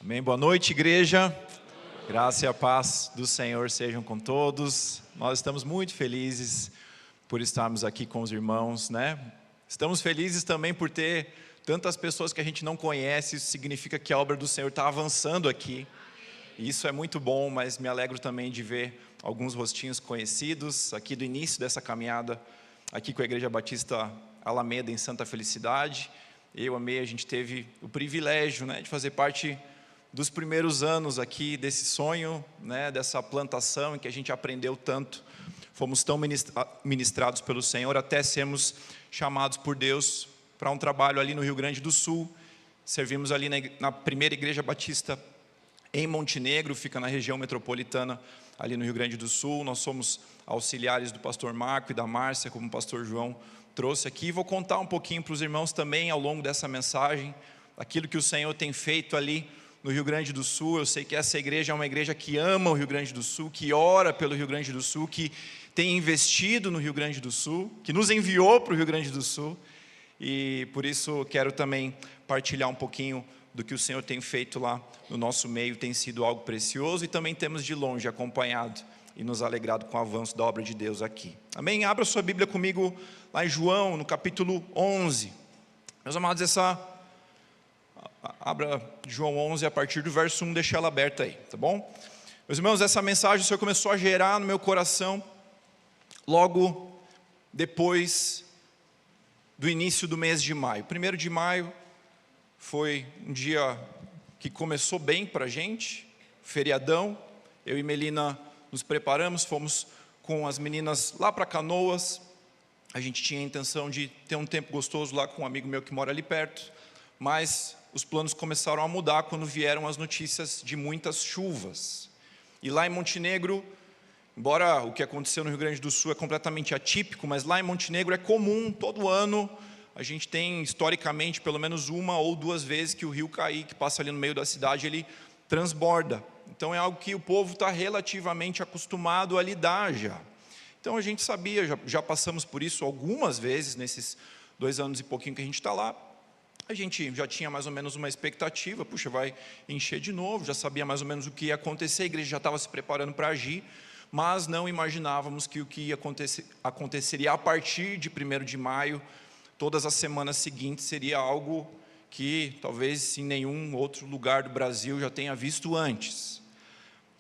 Amém. Boa noite, igreja. Graça e a paz do Senhor sejam com todos. Nós estamos muito felizes por estarmos aqui com os irmãos, né? Estamos felizes também por ter tantas pessoas que a gente não conhece. Isso significa que a obra do Senhor está avançando aqui. E isso é muito bom, mas me alegro também de ver alguns rostinhos conhecidos aqui do início dessa caminhada, aqui com a Igreja Batista Alameda em Santa Felicidade. Eu amei, a gente teve o privilégio, né, de fazer parte dos primeiros anos aqui desse sonho, né, dessa plantação em que a gente aprendeu tanto. Fomos tão ministrados pelo Senhor até sermos chamados por Deus para um trabalho ali no Rio Grande do Sul. Servimos ali na primeira Igreja Batista em Montenegro, fica na região metropolitana ali no Rio Grande do Sul. Nós somos auxiliares do pastor Marco e da Márcia, como o pastor João trouxe aqui. Vou contar um pouquinho para os irmãos também ao longo dessa mensagem, aquilo que o Senhor tem feito ali no Rio Grande do Sul. Eu sei que essa igreja é uma igreja que ama o Rio Grande do Sul, que ora pelo Rio Grande do Sul, que tem investido no Rio Grande do Sul, que nos enviou para o Rio Grande do Sul, e por isso quero também partilhar um pouquinho do que o Senhor tem feito lá no nosso meio. Tem sido algo precioso e também temos de longe acompanhado e nos alegrado com o avanço da obra de Deus aqui. Amém? Abra sua Bíblia comigo lá em João, no capítulo 11. Meus amados, abra João 11 a partir do verso 1, deixa ela aberta aí, tá bom? Meus irmãos, essa mensagem o Senhor começou a gerar no meu coração logo depois do início do mês de maio. 1º de maio foi um dia que começou bem para a gente, feriadão. Eu e Melina nos preparamos, fomos com as meninas lá para Canoas. A gente tinha a intenção de ter um tempo gostoso lá com um amigo meu que mora ali perto, mas os planos começaram a mudar quando vieram as notícias de muitas chuvas. E lá em Montenegro, embora o que aconteceu no Rio Grande do Sul é completamente atípico, mas lá em Montenegro é comum, todo ano, a gente tem historicamente pelo menos uma ou duas vezes que o rio Caí, que passa ali no meio da cidade, ele transborda. Então é algo que o povo está relativamente acostumado a lidar já. Então a gente sabia, já passamos por isso algumas vezes nesses 2 anos e pouquinho que a gente está lá. A gente já tinha mais ou menos uma expectativa, puxa, vai encher de novo, já sabia mais ou menos o que ia acontecer, a igreja já estava se preparando para agir, mas não imaginávamos que o que ia aconteceria a partir de 1º de maio, todas as semanas seguintes, seria algo que talvez em nenhum outro lugar do Brasil já tenha visto antes.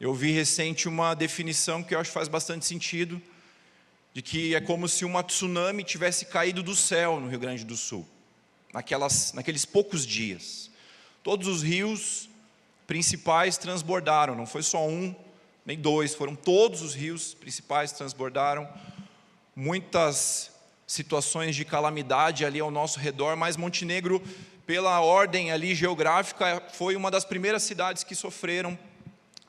Eu vi recente uma definição que eu acho que faz bastante sentido, de que é como se uma tsunami tivesse caído do céu no Rio Grande do Sul. Naqueles poucos dias, todos os rios principais transbordaram, não foi só um, nem dois, foram todos os rios principais transbordaram, muitas situações de calamidade ali ao nosso redor, mas Montenegro, pela ordem ali geográfica, foi uma das primeiras cidades que sofreram.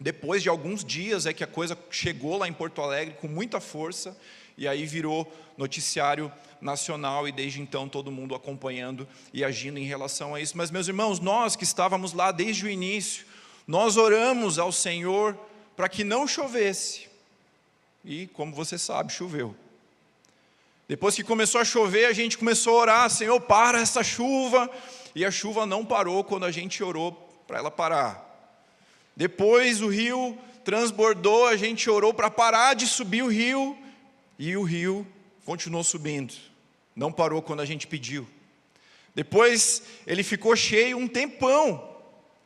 Depois de alguns dias é que a coisa chegou lá em Porto Alegre com muita força, e aí virou noticiário nacional, e desde então todo mundo acompanhando e agindo em relação a isso. Mas meus irmãos, nós que estávamos lá desde o início, nós oramos ao Senhor para que não chovesse, e como você sabe, choveu. Depois que começou a chover, a gente começou a orar: Senhor, para essa chuva, e a chuva não parou quando a gente orou para ela parar. Depois o rio transbordou, a gente orou para parar de subir o rio, e o rio continuou subindo, não parou quando a gente pediu. Depois ele ficou cheio um tempão,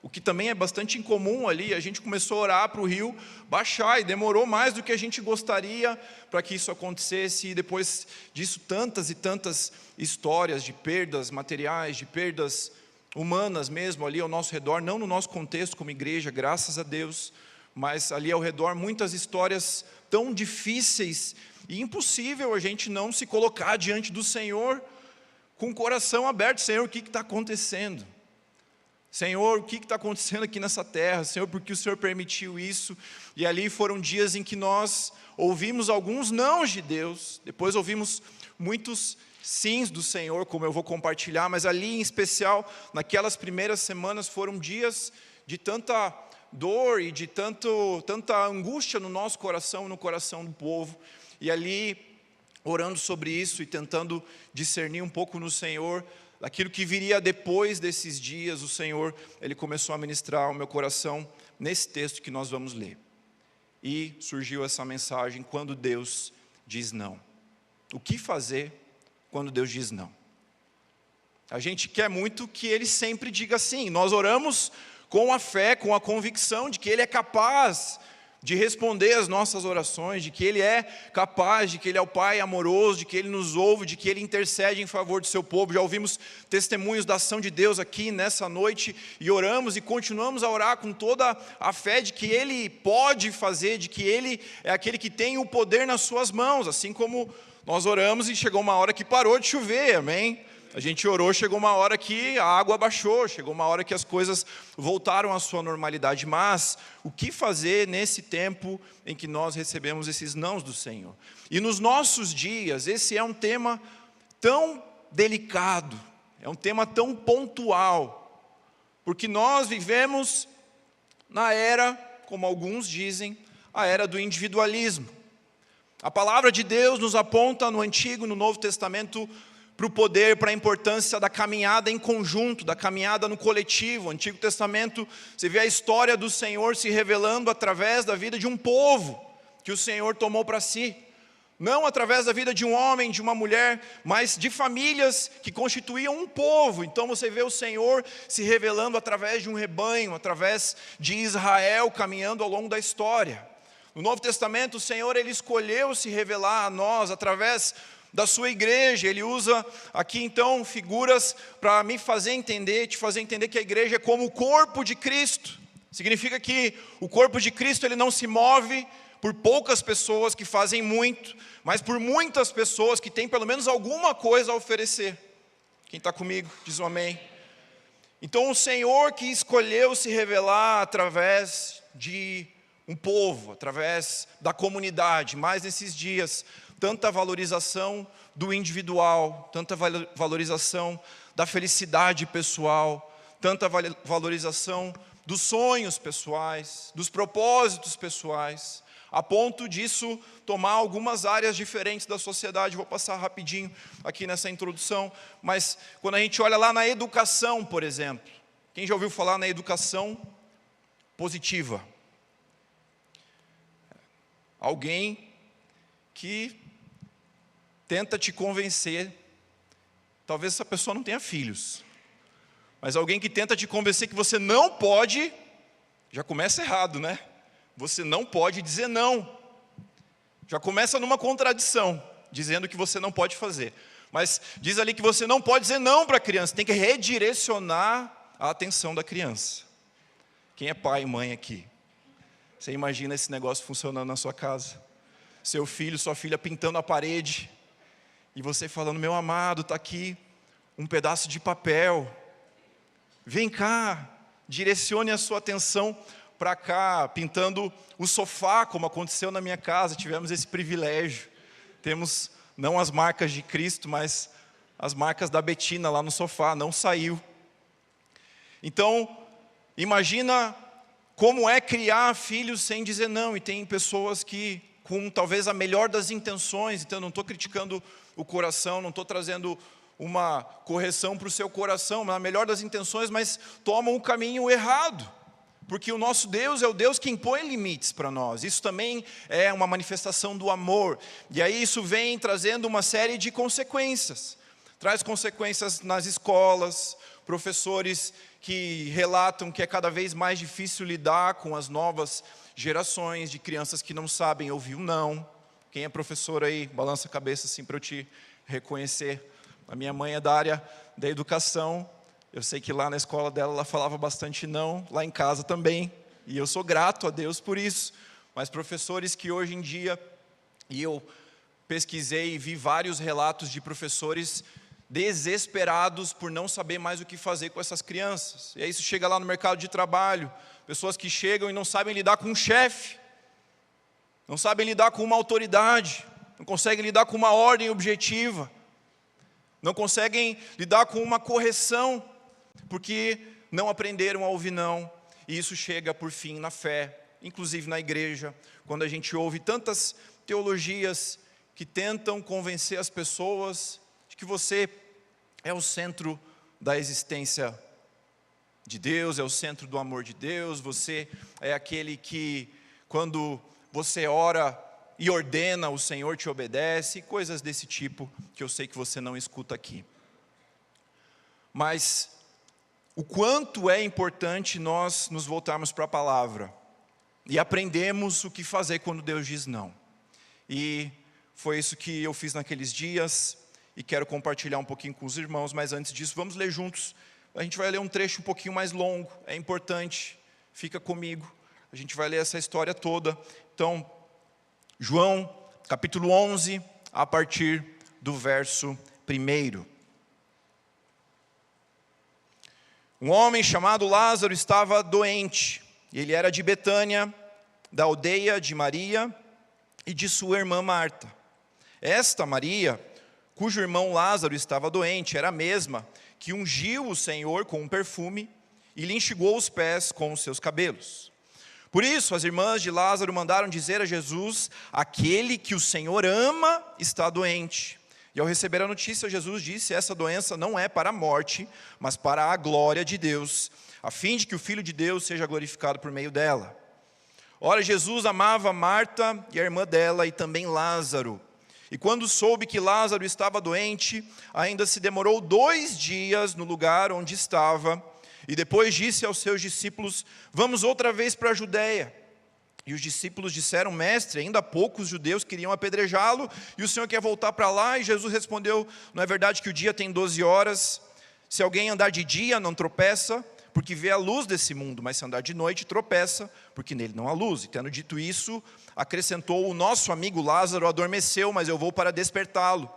o que também é bastante incomum ali. A gente começou a orar para o rio baixar, e demorou mais do que a gente gostaria para que isso acontecesse. E depois disso, tantas e tantas histórias de perdas materiais, de perdas humanas mesmo ali ao nosso redor, não no nosso contexto como igreja, graças a Deus, mas ali ao redor, muitas histórias tão difíceis, e impossível a gente não se colocar diante do Senhor com o coração aberto: Senhor, o que está acontecendo? Senhor, o que está acontecendo aqui nessa terra? Senhor, por que o Senhor permitiu isso? E ali foram dias em que nós ouvimos alguns nãos de Deus, depois ouvimos muitos sims do Senhor, como eu vou compartilhar, mas ali em especial, naquelas primeiras semanas, foram dias de tanta dor e de tanta angústia no nosso coração, no coração do povo. E ali, orando sobre isso e tentando discernir um pouco no Senhor, daquilo que viria depois desses dias, o Senhor, Ele começou a ministrar ao meu coração nesse texto que nós vamos ler. E surgiu essa mensagem, quando Deus diz não. O que fazer quando Deus diz não? A gente quer muito que Ele sempre diga sim. Nós oramos com a fé, com a convicção de que Ele é capaz de responder as nossas orações, de que Ele é capaz, de que Ele é o Pai amoroso, de que Ele nos ouve, de que Ele intercede em favor do seu povo. Já ouvimos testemunhos da ação de Deus aqui nessa noite, e oramos e continuamos a orar com toda a fé de que Ele pode fazer, de que Ele é aquele que tem o poder nas suas mãos, assim como nós oramos e chegou uma hora que parou de chover, amém? A gente orou, chegou uma hora que a água baixou, chegou uma hora que as coisas voltaram à sua normalidade. Mas o que fazer nesse tempo em que nós recebemos esses nãos do Senhor? E nos nossos dias, esse é um tema tão delicado, é um tema tão pontual, porque nós vivemos na era, como alguns dizem, a era do individualismo. A palavra de Deus nos aponta no Antigo e no Novo Testamento para o poder, para a importância da caminhada em conjunto, da caminhada no coletivo. No Antigo Testamento, você vê a história do Senhor se revelando através da vida de um povo que o Senhor tomou para si. Não através da vida de um homem, de uma mulher, mas de famílias que constituíam um povo. Então você vê o Senhor se revelando através de um rebanho, através de Israel caminhando ao longo da história. No Novo Testamento, o Senhor, Ele escolheu se revelar a nós através da sua igreja. Ele usa aqui então figuras para me fazer entender, te fazer entender que a igreja é como o corpo de Cristo. Significa que o corpo de Cristo, ele não se move por poucas pessoas que fazem muito, mas por muitas pessoas que têm pelo menos alguma coisa a oferecer. Quem está comigo, diz um amém. Então o Senhor que escolheu se revelar através de um povo, através da comunidade, mais nesses dias, tanta valorização do individual, tanta valorização da felicidade pessoal, tanta valorização dos sonhos pessoais, dos propósitos pessoais, a ponto disso tomar algumas áreas diferentes da sociedade. Vou passar rapidinho aqui nessa introdução, mas quando a gente olha lá na educação, por exemplo, quem já ouviu falar na educação positiva? Alguém que tenta te convencer, talvez essa pessoa não tenha filhos, mas alguém que tenta te convencer que você não pode, já começa errado, né? Você não pode dizer não, já começa numa contradição, dizendo que você não pode fazer, mas diz ali que você não pode dizer não para a criança, tem que redirecionar a atenção da criança. Quem é pai e mãe aqui? Você imagina esse negócio funcionando na sua casa? Seu filho, sua filha pintando a parede, e você falando, meu amado, está aqui um pedaço de papel, vem cá, direcione a sua atenção para cá, pintando o sofá, como aconteceu na minha casa, tivemos esse privilégio, temos não as marcas de Cristo, mas as marcas da Betina lá no sofá, não saiu. Então, imagina como é criar filhos sem dizer não, e tem pessoas que, com talvez a melhor das intenções, então eu não estou criticando o coração, não estou trazendo uma correção para o seu coração, na melhor das intenções, mas tomam o caminho errado, porque o nosso Deus é o Deus que impõe limites para nós. Isso também é uma manifestação do amor, e aí isso vem trazendo uma série de consequências, traz consequências nas escolas, professores que relatam que é cada vez mais difícil lidar com as novas gerações de crianças que não sabem ouvir um não. Quem é professor aí, balança a cabeça assim para eu te reconhecer. A minha mãe é da área da educação, eu sei que lá na escola dela ela falava bastante não, lá em casa também, e eu sou grato a Deus por isso. Mas professores que hoje em dia, e eu pesquisei e vi vários relatos de professores desesperados por não saber mais o que fazer com essas crianças. E aí isso chega lá no mercado de trabalho, pessoas que chegam e não sabem lidar com um chefe, não sabem lidar com uma autoridade, não conseguem lidar com uma ordem objetiva, não conseguem lidar com uma correção, porque não aprenderam a ouvir não, e isso chega por fim na fé, inclusive na igreja, quando a gente ouve tantas teologias que tentam convencer as pessoas de que você é o centro da existência de Deus, é o centro do amor de Deus, você é aquele que, quando você ora e ordena, o Senhor te obedece, coisas desse tipo que eu sei que você não escuta aqui. Mas o quanto é importante nós nos voltarmos para a palavra e aprendemos o que fazer quando Deus diz não. E foi isso que eu fiz naqueles dias e quero compartilhar um pouquinho com os irmãos, mas antes disso vamos ler juntos. A gente vai ler um trecho um pouquinho mais longo, é importante, fica comigo. A gente vai ler essa história toda. Então, João, capítulo 11, a partir do verso 1. Um homem chamado Lázaro estava doente. Ele era de Betânia, da aldeia de Maria e de sua irmã Marta. Esta Maria, cujo irmão Lázaro estava doente, era a mesma que ungiu o Senhor com um perfume e lhe enxugou os pés com os seus cabelos. Por isso, as irmãs de Lázaro mandaram dizer a Jesus: aquele que o Senhor ama está doente. E ao receber a notícia, Jesus disse: essa doença não é para a morte, mas para a glória de Deus, a fim de que o Filho de Deus seja glorificado por meio dela. Ora, Jesus amava Marta e a irmã dela e também Lázaro. E quando soube que Lázaro estava doente, ainda se demorou 2 dias no lugar onde estava. E depois disse aos seus discípulos: vamos outra vez para a Judeia. E os discípulos disseram: mestre, ainda poucos judeus queriam apedrejá-lo, e o Senhor quer voltar para lá? E Jesus respondeu: não é verdade que o dia tem 12 horas? Se alguém andar de dia, não tropeça, porque vê a luz desse mundo, mas se andar de noite, tropeça, porque nele não há luz. E tendo dito isso, acrescentou: o nosso amigo Lázaro adormeceu, mas eu vou para despertá-lo.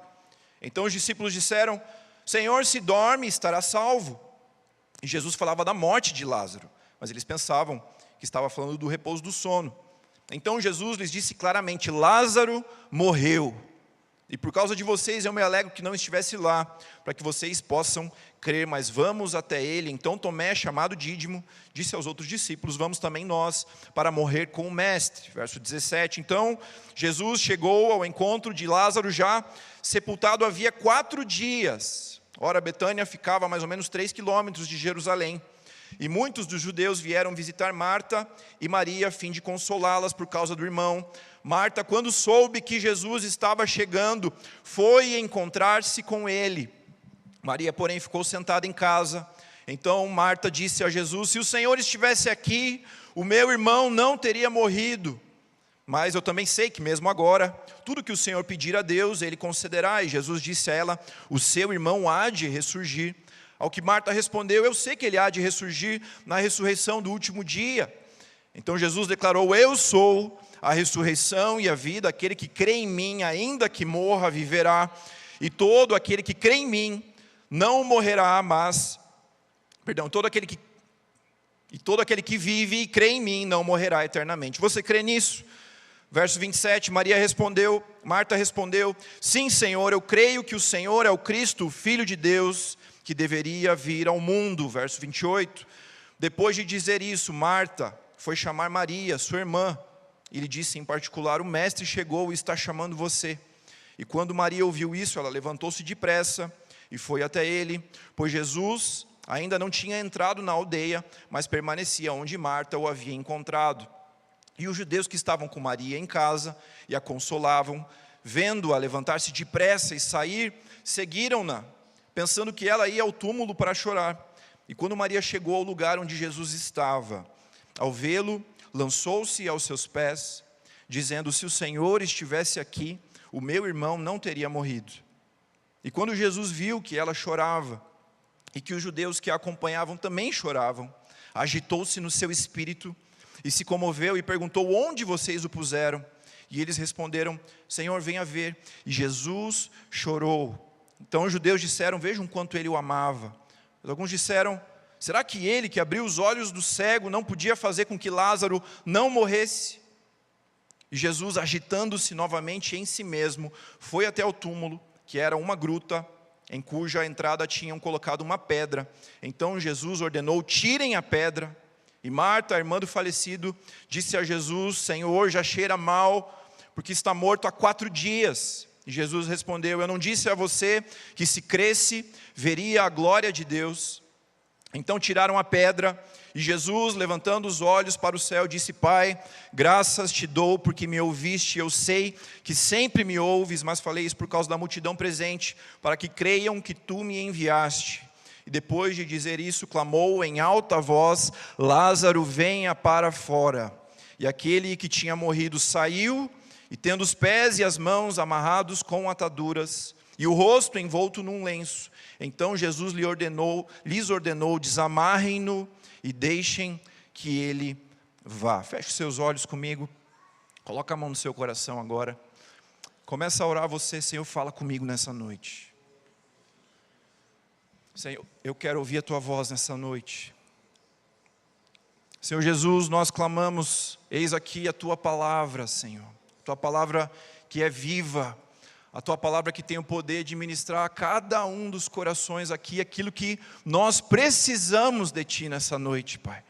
Então os discípulos disseram: Senhor, se dorme, estará salvo. E Jesus falava da morte de Lázaro, mas eles pensavam que estava falando do repouso do sono. Então Jesus lhes disse claramente: Lázaro morreu. E por causa de vocês eu me alegro que não estivesse lá, para que vocês possam crer, mas vamos até ele. Então Tomé, chamado Dídimo, disse aos outros discípulos: vamos também nós, para morrer com o mestre. Verso 17, então Jesus chegou ao encontro de Lázaro já sepultado havia 4 dias. Ora, Betânia ficava a mais ou menos 3 quilômetros de Jerusalém. E muitos dos judeus vieram visitar Marta e Maria, a fim de consolá-las por causa do irmão. Marta, quando soube que Jesus estava chegando, foi encontrar-se com ele. Maria, porém, ficou sentada em casa. Então Marta disse a Jesus: se o Senhor estivesse aqui, o meu irmão não teria morrido. Mas eu também sei que mesmo agora, tudo que o Senhor pedir a Deus, Ele concederá. E Jesus disse a ela: o seu irmão há de ressurgir. Ao que Marta respondeu: eu sei que ele há de ressurgir na ressurreição do último dia. Então Jesus declarou: eu sou a ressurreição e a vida, aquele que crê em mim, ainda que morra, viverá. E todo aquele que crê em mim, não morrerá, todo aquele que vive e crê em mim, não morrerá eternamente. Você crê nisso? Verso 27, Marta respondeu: sim, Senhor, eu creio que o Senhor é o Cristo, o Filho de Deus, que deveria vir ao mundo. Verso 28, depois de dizer isso, Marta foi chamar Maria, sua irmã, e lhe disse em particular: o mestre chegou e está chamando você. E quando Maria ouviu isso, ela levantou-se depressa e foi até ele, pois Jesus ainda não tinha entrado na aldeia, mas permanecia onde Marta o havia encontrado. E os judeus que estavam com Maria em casa e a consolavam, vendo-a levantar-se depressa e sair, seguiram-na, pensando que ela ia ao túmulo para chorar. E quando Maria chegou ao lugar onde Jesus estava, ao vê-lo, lançou-se aos seus pés, dizendo: se o Senhor estivesse aqui, o meu irmão não teria morrido. E quando Jesus viu que ela chorava, e que os judeus que a acompanhavam também choravam, agitou-se no seu espírito, e se comoveu e perguntou: onde vocês o puseram? E eles responderam: Senhor, venha ver. E Jesus chorou. Então os judeus disseram: vejam quanto ele o amava. Mas alguns disseram: será que ele, que abriu os olhos do cego, não podia fazer com que Lázaro não morresse? E Jesus, agitando-se novamente em si mesmo, foi até o túmulo, que era uma gruta, em cuja entrada tinham colocado uma pedra. Então Jesus ordenou: tirem a pedra. E Marta, a irmã do falecido, disse a Jesus: Senhor, já cheira mal, porque está morto há 4 dias. E Jesus respondeu: eu não disse a você que se cresce, veria a glória de Deus? Então tiraram a pedra, e Jesus, levantando os olhos para o céu, disse: Pai, graças te dou porque me ouviste. Eu sei que sempre me ouves, mas falei isso por causa da multidão presente, para que creiam que tu me enviaste. E depois de dizer isso, clamou em alta voz: Lázaro, venha para fora. E aquele que tinha morrido saiu, e tendo os pés e as mãos amarrados com ataduras, e o rosto envolto num lenço, então Jesus lhes ordenou: desamarrem-no e deixem que ele vá. Feche seus olhos comigo, coloca a mão no seu coração agora, começa a orar você. Senhor, fala comigo nessa noite. Senhor, eu quero ouvir a tua voz nessa noite. Senhor Jesus, nós clamamos, eis aqui a tua palavra, Senhor, a tua palavra que é viva, a tua palavra que tem o poder de ministrar a cada um dos corações aqui aquilo que nós precisamos de ti nessa noite, Pai.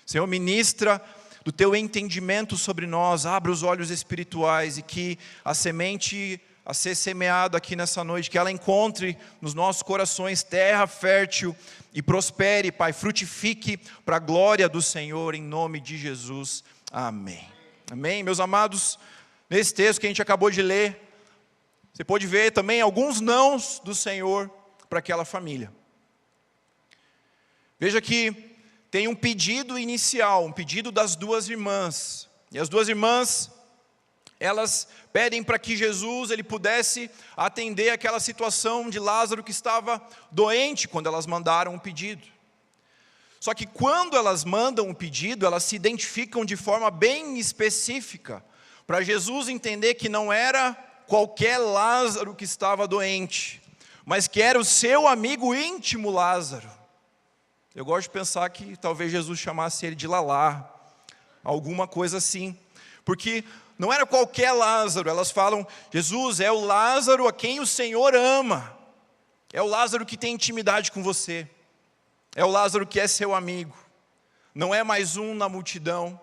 Senhor, ministra do teu entendimento sobre nós, abra os olhos espirituais, e que a semente a ser semeada aqui nessa noite, que ela encontre nos nossos corações terra fértil e prospere, Pai, frutifique para a glória do Senhor, em nome de Jesus, amém. Amém, meus amados. Nesse texto que a gente acabou de ler, você pode ver também alguns nãos do Senhor para aquela família. Veja que tem um pedido inicial, um pedido das duas irmãs. E as duas irmãs, elas pedem para que Jesus ele pudesse atender aquela situação de Lázaro que estava doente, quando elas mandaram um pedido. Só que quando elas mandam um pedido, elas se identificam de forma bem específica, para Jesus entender que não era qualquer Lázaro que estava doente, mas que era o seu amigo íntimo Lázaro. Eu gosto de pensar que talvez Jesus chamasse ele de Lalá, alguma coisa assim, porque não era qualquer Lázaro. Elas falam: Jesus, é o Lázaro a quem o Senhor ama, é o Lázaro que tem intimidade com você, é o Lázaro que é seu amigo, não é mais um na multidão.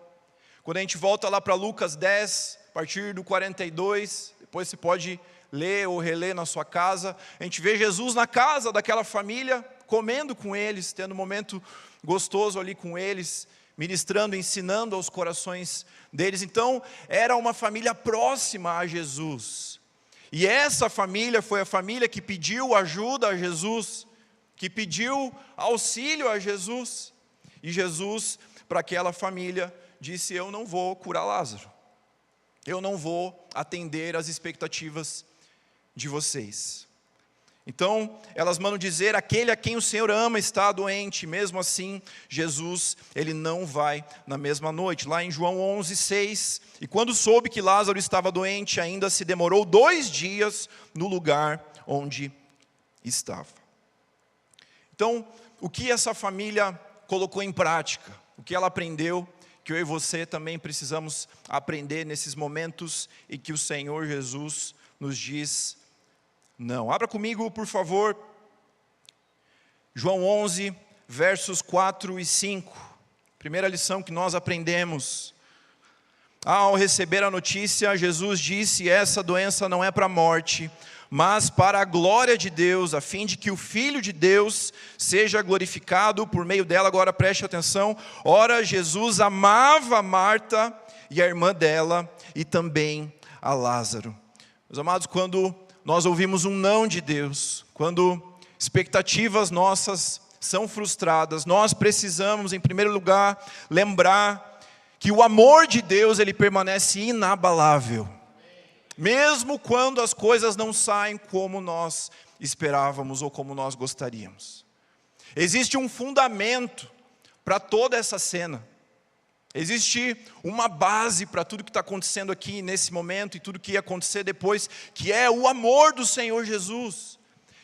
Quando a gente volta lá para Lucas 10, a partir do 42, depois você pode ler ou reler na sua casa, a gente vê Jesus na casa daquela família, comendo com eles, tendo um momento gostoso ali com eles, ministrando, ensinando aos corações deles. Então, era uma família próxima a Jesus. E essa família foi a família que pediu ajuda a Jesus, que pediu auxílio a Jesus. E Jesus, para aquela família, disse: eu não vou curar Lázaro. Eu não vou atender às expectativas de vocês. Então, elas mandam dizer: aquele a quem o Senhor ama está doente. Mesmo assim, Jesus, ele não vai na mesma noite. Lá em João 11:6, e quando soube que Lázaro estava doente, ainda se demorou 2 dias no lugar onde estava. Então, o que essa família colocou em prática? O que ela aprendeu, que eu e você também precisamos aprender nesses momentos e que o Senhor Jesus nos diz não. Abra comigo, por favor, João 11, versos 4 e 5. Primeira lição que nós aprendemos. Ao receber a notícia, Jesus disse: essa doença não é para a morte, mas para a glória de Deus, a fim de que o Filho de Deus seja glorificado por meio dela. Agora preste atenção. Ora, Jesus amava Marta e a irmã dela, e também a Lázaro. Meus amados, quando nós ouvimos um não de Deus, quando expectativas nossas são frustradas, nós precisamos, em primeiro lugar, lembrar que o amor de Deus, ele permanece inabalável. Mesmo quando as coisas não saem como nós esperávamos ou como nós gostaríamos. Existe um fundamento para toda essa cena. Existe uma base para tudo que está acontecendo aqui nesse momento e tudo que ia acontecer depois, que é o amor do Senhor Jesus.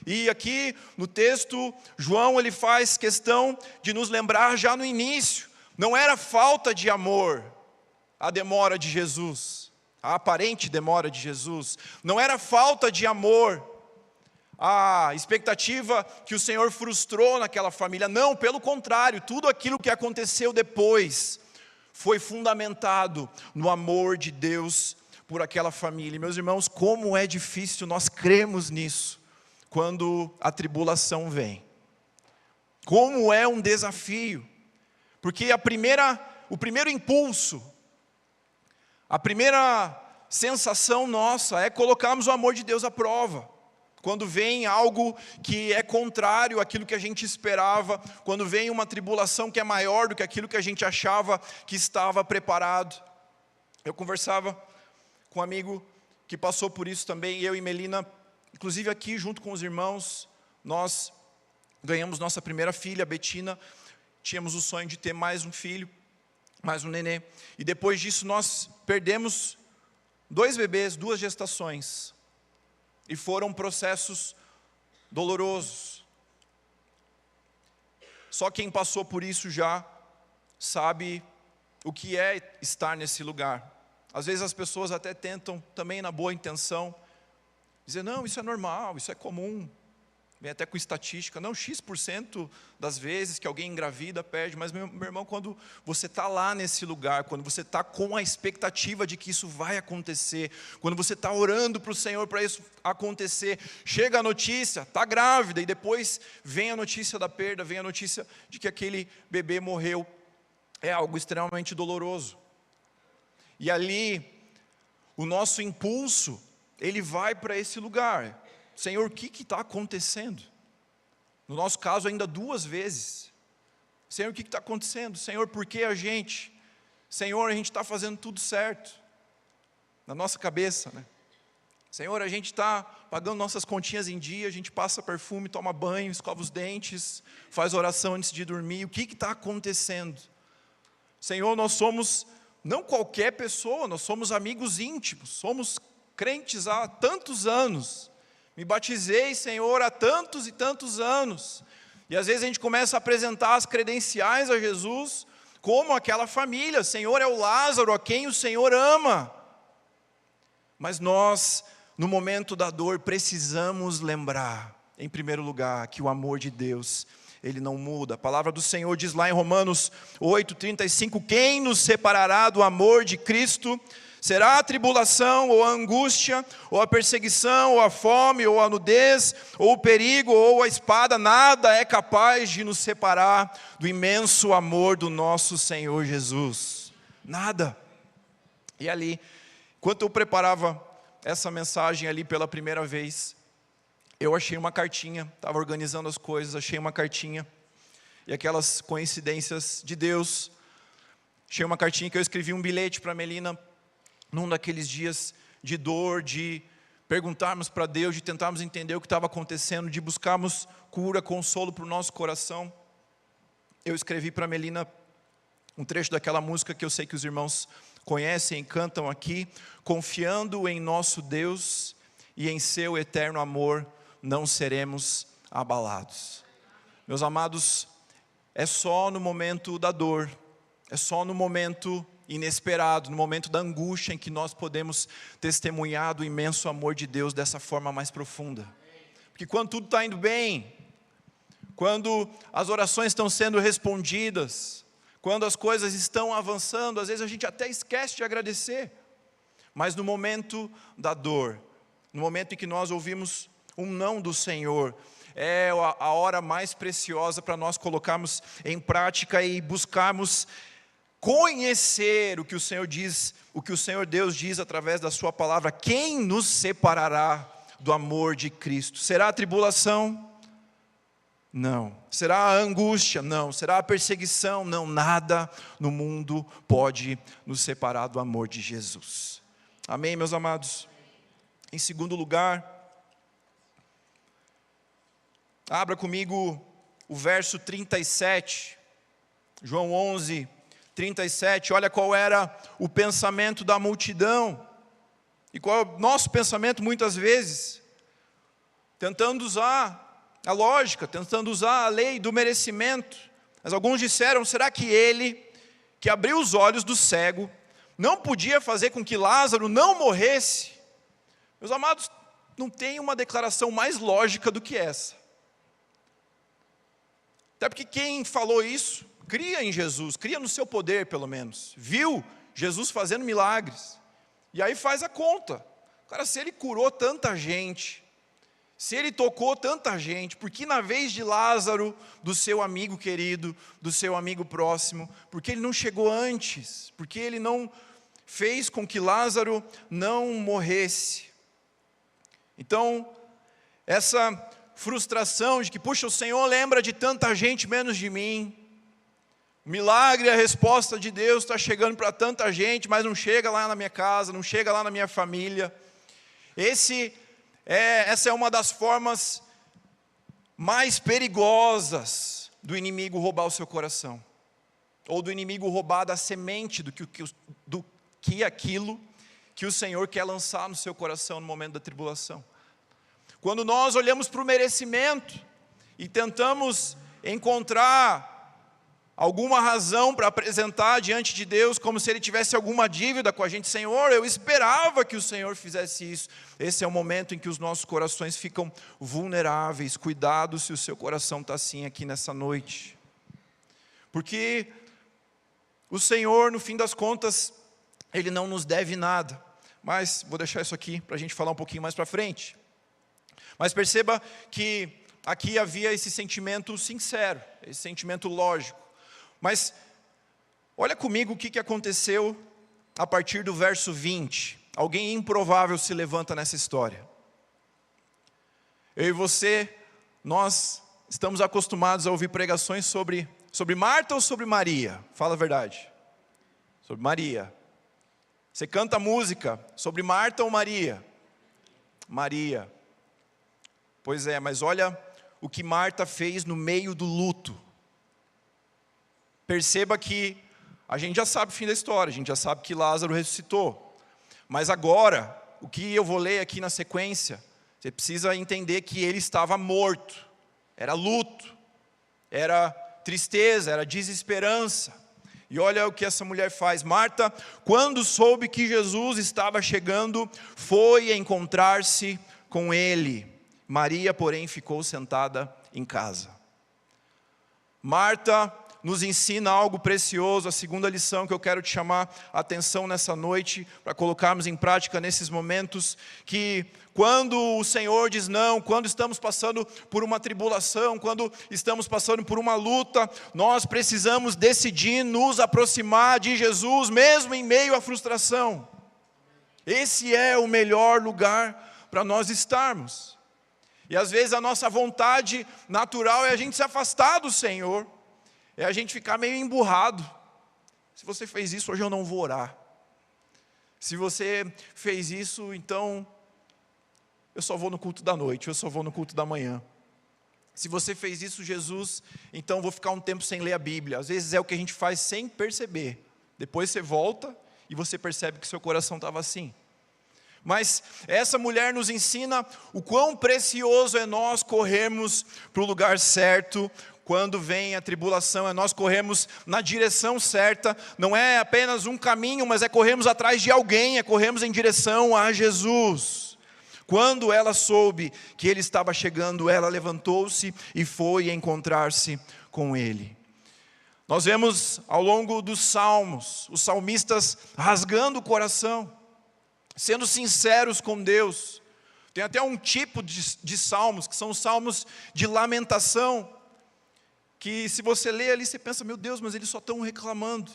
E aqui no texto, João ele faz questão de nos lembrar já no início, não era falta de amor a demora de Jesus, a aparente demora de Jesus, não era falta de amor a expectativa que o Senhor frustrou naquela família, não, pelo contrário, tudo aquilo que aconteceu depois foi fundamentado no amor de Deus por aquela família. E, meus irmãos, como é difícil nós crermos nisso quando a tribulação vem. Como é um desafio. Porque o primeiro impulso, a primeira sensação nossa é colocarmos o amor de Deus à prova. Quando vem algo que é contrário àquilo que a gente esperava, quando vem uma tribulação que é maior do que aquilo que a gente achava que estava preparado. Eu conversava com um amigo que passou por isso também, eu e Melina, inclusive aqui junto com os irmãos, nós ganhamos nossa primeira filha, a Betina, tínhamos o sonho de ter mais um filho, mais um nenê, e depois disso nós perdemos 2 bebês, 2 gestações, e foram processos dolorosos. Só quem passou por isso já sabe o que é estar nesse lugar. Às vezes as pessoas até tentam, também na boa intenção, dizer, não, isso é normal, isso é comum. Vem até com estatística, não, X% das vezes que alguém engravida, perde. Mas, meu irmão, quando você está lá nesse lugar, quando você está com a expectativa de que isso vai acontecer, quando você está orando para o Senhor para isso acontecer, chega a notícia, está grávida, e depois vem a notícia da perda, vem a notícia de que aquele bebê morreu, é algo extremamente doloroso. E ali, o nosso impulso, ele vai para esse lugar. Senhor, o que está acontecendo? No nosso caso, ainda 2 vezes. Senhor, o que está acontecendo? Senhor, por que a gente? Senhor, a gente está fazendo tudo certo. Na nossa cabeça, né? Senhor, a gente está pagando nossas continhas em dia, a gente passa perfume, toma banho, escova os dentes, faz oração antes de dormir. O que está acontecendo? Senhor, nós somos, não qualquer pessoa, nós somos amigos íntimos, somos crentes há tantos anos. Me batizei, Senhor, há tantos e tantos anos. E às vezes a gente começa a apresentar as credenciais a Jesus, como aquela família. Senhor, é o Lázaro a quem o Senhor ama. Mas nós, no momento da dor, precisamos lembrar, em primeiro lugar, que o amor de Deus, ele não muda. A palavra do Senhor diz lá em Romanos 8:35, quem nos separará do amor de Cristo? Será a tribulação, ou a angústia, ou a perseguição, ou a fome, ou a nudez, ou o perigo, ou a espada, nada é capaz de nos separar do imenso amor do nosso Senhor Jesus. Nada. E ali, enquanto eu preparava essa mensagem ali pela primeira vez, eu achei uma cartinha, estava organizando as coisas, achei uma cartinha, e aquelas coincidências de Deus, achei uma cartinha que eu escrevi um bilhete para a Melina, num daqueles dias de dor, de perguntarmos para Deus, de tentarmos entender o que estava acontecendo, de buscarmos cura, consolo para o nosso coração. Eu escrevi para a Melina um trecho daquela música que eu sei que os irmãos conhecem e cantam aqui, confiando em nosso Deus e em seu eterno amor, não seremos abalados. Meus amados, é só no momento da dor, é só no momento inesperado, no momento da angústia em que nós podemos testemunhar do imenso amor de Deus dessa forma mais profunda. Porque quando tudo está indo bem, quando as orações estão sendo respondidas, quando as coisas estão avançando, às vezes a gente até esquece de agradecer. Mas no momento da dor, no momento em que nós ouvimos um não do Senhor, é a hora mais preciosa para nós colocarmos em prática e buscarmos conhecer o que o Senhor diz, o que o Senhor Deus diz através da sua palavra. Quem nos separará do amor de Cristo? Será a tribulação? Não. Será a angústia? Não. Será a perseguição? Não. Nada no mundo pode nos separar do amor de Jesus. Amém, meus amados? Em segundo lugar, abra comigo o verso 37, João 11, 37, olha qual era o pensamento da multidão, e qual é o nosso pensamento muitas vezes, tentando usar a lógica, tentando usar a lei do merecimento. Mas alguns disseram, será que ele, que abriu os olhos do cego, não podia fazer com que Lázaro não morresse? Meus amados, não tem uma declaração mais lógica do que essa. Até porque quem falou isso, cria em Jesus, cria no seu poder pelo menos, viu Jesus fazendo milagres. E aí faz a conta. Cara, se ele curou tanta gente, se ele tocou tanta gente, por que na vez de Lázaro, do seu amigo querido, do seu amigo próximo, por que ele não chegou antes? Por que ele não fez com que Lázaro não morresse? Então, essa frustração de que, puxa, o Senhor lembra de tanta gente menos de mim. O milagre, a resposta de Deus está chegando para tanta gente, mas não chega lá na minha casa, não chega lá na minha família. Essa é uma das formas mais perigosas do inimigo roubar o seu coração. Ou do inimigo roubar da semente do que aquilo que o Senhor quer lançar no seu coração no momento da tribulação. Quando nós olhamos para o merecimento e tentamos encontrar alguma razão para apresentar diante de Deus, como se Ele tivesse alguma dívida com a gente. Senhor, eu esperava que o Senhor fizesse isso. Esse é o momento em que os nossos corações ficam vulneráveis. Cuidado se o seu coração está assim aqui nessa noite. Porque o Senhor, no fim das contas, Ele não nos deve nada. Mas vou deixar isso aqui para a gente falar um pouquinho mais para frente. Mas perceba que aqui havia esse sentimento sincero, esse sentimento lógico. Mas olha comigo o que aconteceu a partir do verso 20. Alguém improvável se levanta nessa história. Eu e você, nós estamos acostumados a ouvir pregações sobre Marta ou sobre Maria? Fala a verdade. Sobre Maria. Você canta música sobre Marta ou Maria? Maria. Pois é, mas olha o que Marta fez no meio do luto. Perceba que a gente já sabe o fim da história, a gente já sabe que Lázaro ressuscitou. Mas agora, o que eu vou ler aqui na sequência, você precisa entender que ele estava morto. Era luto, era tristeza, era desesperança. E olha o que essa mulher faz. Marta, quando soube que Jesus estava chegando, foi encontrar-se com ele. Maria, porém, ficou sentada em casa. Marta nos ensina algo precioso, a segunda lição que eu quero te chamar a atenção nessa noite, para colocarmos em prática nesses momentos, que quando o Senhor diz não, quando estamos passando por uma tribulação, quando estamos passando por uma luta, nós precisamos decidir nos aproximar de Jesus, mesmo em meio à frustração. Esse é o melhor lugar para nós estarmos. E às vezes a nossa vontade natural é a gente se afastar do Senhor, é a gente ficar meio emburrado. Se você fez isso, hoje eu não vou orar. Se você fez isso, então eu só vou no culto da noite, eu só vou no culto da manhã. Se você fez isso, Jesus, então vou ficar um tempo sem ler a Bíblia. Às vezes é o que a gente faz sem perceber. Depois você volta e você percebe que seu coração estava assim. Mas essa mulher nos ensina o quão precioso é nós corrermos para o lugar certo. Quando vem a tribulação, é nós corremos na direção certa. Não é apenas um caminho, mas é corremos atrás de alguém, é corremos em direção a Jesus. Quando ela soube que ele estava chegando, ela levantou-se e foi encontrar-se com ele. Nós vemos ao longo dos salmos, os salmistas rasgando o coração, sendo sinceros com Deus. Tem até um tipo de salmos, que são os salmos de lamentação, que se você lê ali, você pensa, meu Deus, mas eles só estão reclamando.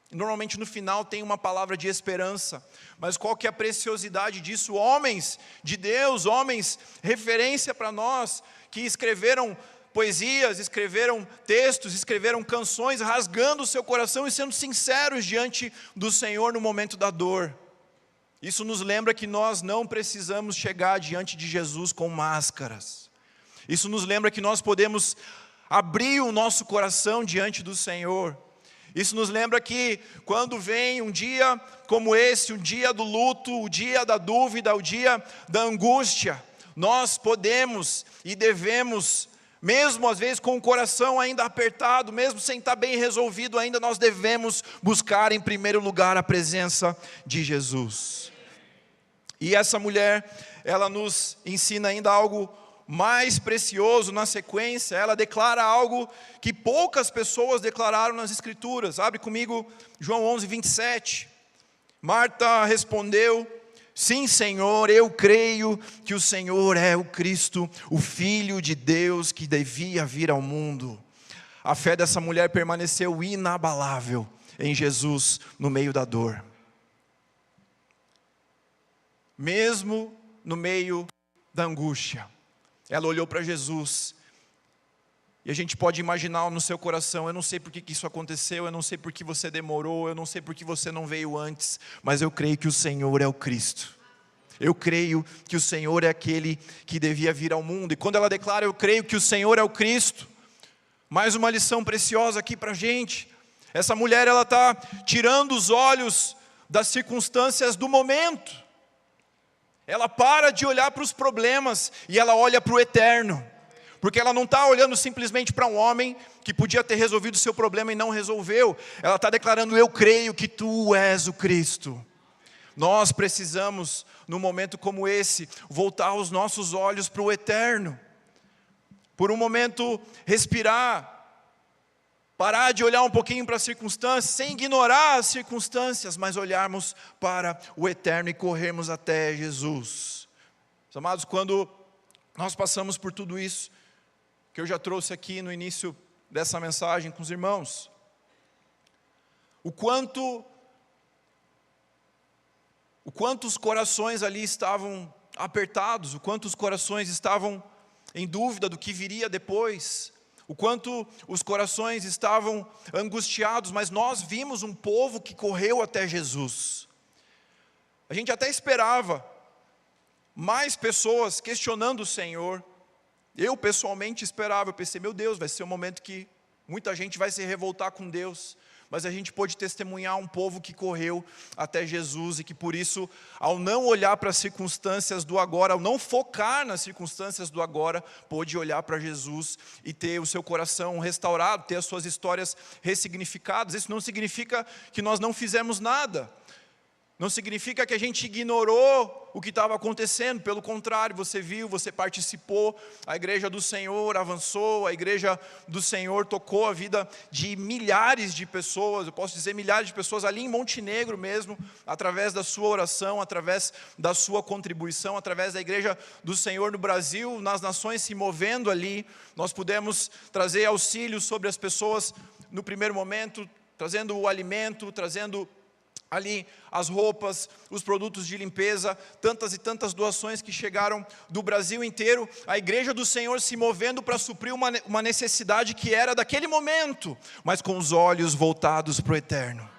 E normalmente no final tem uma palavra de esperança. Mas qual que é a preciosidade disso? Homens de Deus, homens referência para nós, que escreveram poesias, escreveram textos, escreveram canções, rasgando o seu coração e sendo sinceros diante do Senhor no momento da dor. Isso nos lembra que nós não precisamos chegar diante de Jesus com máscaras. Isso nos lembra que nós podemos abrir o nosso coração diante do Senhor. Isso nos lembra que quando vem um dia como esse, o dia do luto, o dia da dúvida, o dia da angústia, nós podemos e devemos, mesmo às vezes com o coração ainda apertado, mesmo sem estar bem resolvido ainda, nós devemos buscar em primeiro lugar a presença de Jesus. E essa mulher, ela nos ensina ainda algo mais precioso na sequência. Ela declara algo que poucas pessoas declararam nas Escrituras. Abre comigo João 11, 27. Marta respondeu: sim, Senhor, eu creio que o Senhor é o Cristo, o Filho de Deus que devia vir ao mundo. A fé dessa mulher permaneceu inabalável em Jesus no meio da dor. Mesmo no meio da angústia, ela olhou para Jesus. E a gente pode imaginar no seu coração: eu não sei por que isso aconteceu, eu não sei por que você demorou, eu não sei por que você não veio antes, mas eu creio que o Senhor é o Cristo. Eu creio que o Senhor é aquele que devia vir ao mundo. E quando ela declara: eu creio que o Senhor é o Cristo, mais uma lição preciosa aqui para a gente. Essa mulher, ela está tirando os olhos das circunstâncias do momento. Ela para de olhar para os problemas e ela olha para o eterno. Porque ela não está olhando simplesmente para um homem que podia ter resolvido o seu problema e não resolveu. Ela está declarando: eu creio que tu és o Cristo. Nós precisamos, num momento como esse, voltar os nossos olhos para o eterno. Por um momento, respirar. Parar de olhar um pouquinho para as circunstâncias, sem ignorar as circunstâncias, mas olharmos para o eterno e corrermos até Jesus. Meus amados, quando nós passamos por tudo isso, que eu já trouxe aqui no início dessa mensagem com os irmãos, o quanto os corações ali estavam apertados, o quanto os corações estavam em dúvida do que viria depois, o quanto os corações estavam angustiados, mas nós vimos um povo que correu até Jesus. A gente até esperava mais pessoas questionando o Senhor. Eu pessoalmente esperava, eu pensei: meu Deus, vai ser um momento que muita gente vai se revoltar com Deus. Mas a gente pôde testemunhar um povo que correu até Jesus e que por isso, ao não olhar para as circunstâncias do agora, ao não focar nas circunstâncias do agora, pôde olhar para Jesus e ter o seu coração restaurado, ter as suas histórias ressignificadas. Isso não significa que nós não fizemos nada. Não significa que a gente ignorou o que estava acontecendo. Pelo contrário, você viu, você participou. A igreja do Senhor avançou, a igreja do Senhor tocou a vida de milhares de pessoas. Eu posso dizer milhares de pessoas ali em Montenegro mesmo, através da sua oração, através da sua contribuição, através da igreja do Senhor no Brasil, nas nações se movendo ali. Nós pudemos trazer auxílio sobre as pessoas no primeiro momento, trazendo o alimento, trazendo ali as roupas, os produtos de limpeza, tantas e tantas doações que chegaram do Brasil inteiro, a igreja do Senhor se movendo para suprir uma necessidade que era daquele momento, mas com os olhos voltados para o eterno.